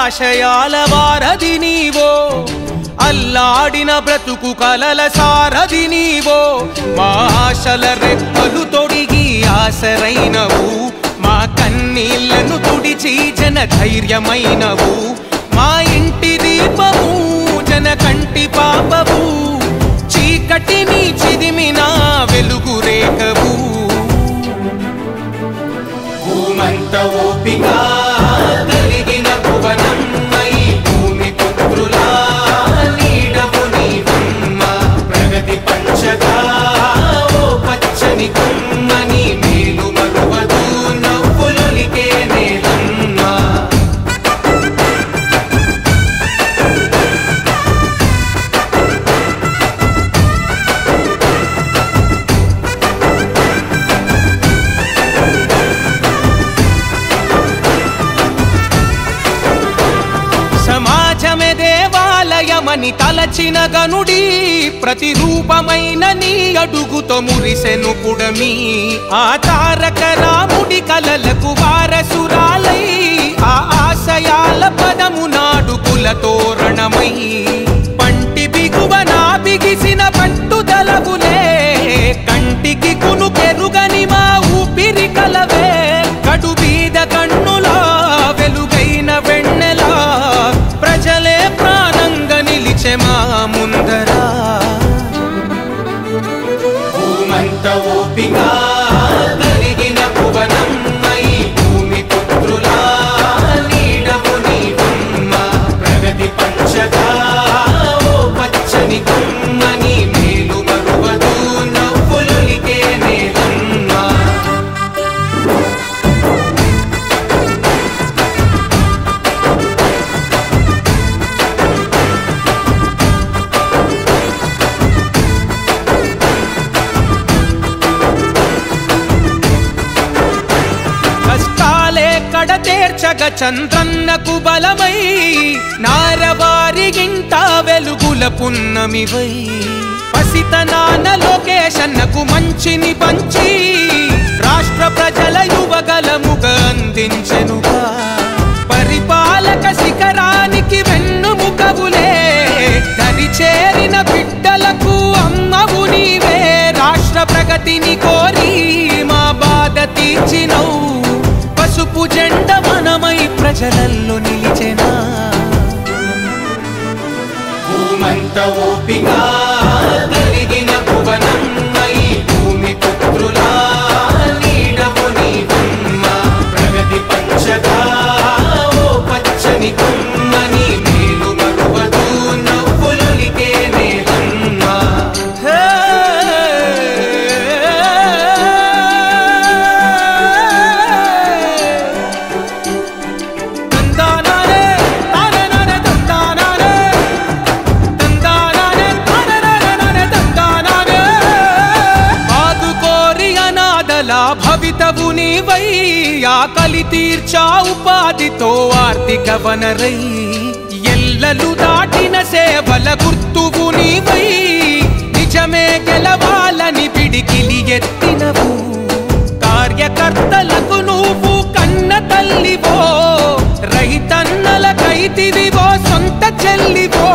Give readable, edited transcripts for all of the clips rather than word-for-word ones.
ఆశయాల వారధి నీవో, అల్లాడిన బ్రతుకు కలల సారథి నీవో, మా ఆశల రెక్కలు తొడిగి ఆసరైనవు, మా కన్నీళ్లను తుడిచి జన ధైర్యమైనవు, మా ఇంటి దీపము జన కంటి పాపవు, చీకటిని చిదిమిన వెలుగు రేఖవు. భూమంత ఓపిక కలిగిన భువనమ్మై భూమి పుత్రులా నీడవు నీవమ్మ, ప్రగతి పంచగా ఓ పచ్చని కొమ్మని మేలు మరువదు నవ్వులొలికే నేలమ్మ. సమాజమే దేవాలయమని తలచిన గనుడి, ప్రతిరూపమైన నీ అడుగుతో మురిసెను పుడమి, ఆ తారక రాముడి కలలకు వారసురాలై, ఆ ఆశయాల పదము నాడు కుల తోరణమై, పంటి బిగువన బిగిసిన పట్టుదలవులే, కంటికి కునుకెరుగని మా ఊపిరి కలవే, కడు బీద కన్నులా వెలుగైన వెన్నెలా, ప్రజలే ప్రాణంగా నిలిచె మా ముందరా. భూమంత ఓపిక కలిగిన భువనమ్మై భూమి పుత్రులా నీడవు నీవమ్మ, ప్రగతి పంచగా ఓ పచ్చని కొమ్మని మేలు మరువదు నవ్వులొలికే నేలమ్మ. కష్టాలే కడతేర్చగ చంద్రన్నకు బలమై, నారవారి గింట వెలుగుల పున్నమివై, పసితనాన లోకేశన్నకు మంచిని పంచి, రాష్ట్ర ప్రజల యువగలముగా అందించెనుగా, పరిపాలక శిఖరానికి వెన్నుముకవులే, దరి చేరిన బిడ్డలకు అమ్మవు నీవే, రాష్ట్ర ప్రగతిని కోరి మా బాధ తీర్చినవు, పసుపు జెండ మనమై ప్రజలల్లో నిలిచెనా. భూమంత ఓపిక కలిగిన భువనమ్మై భూమి పుత్రులా నీడవు నీవమ్మ, ప్రగతి పంచగా ఓ పచ్చని కొమ్మని మేలు మరువదు నవ్వులొలికే నేలమ్మ. భవితవు నీవై, ఆకలి తీర్చా ఉపాధితో ఆర్థిక వనరై, ఎల్లలు దాటిన సేవల గుర్తువు నీవై, నిజమే గెలవాలని పిడికిలి ఎత్తినవు, కార్యకర్తలకు నువ్వు కన్న తల్లివో, రైతన్నల కైతివివో సొంత చెల్లివో,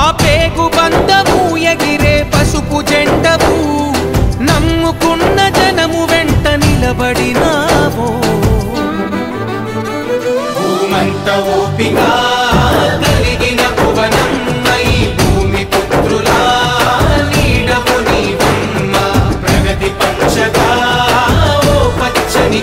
ఆ పేగు బంధము ఎగిరే పసుపు జెండవు, నమ్ముకున్న జనము వెంట నిలబడినావో. భూమంత ఓపిక కలిగిన భువనమ్మై భూమి పుత్రులా నీడవు నీవమ్మ, ప్రగతి పంచగా ఓ పచ్చని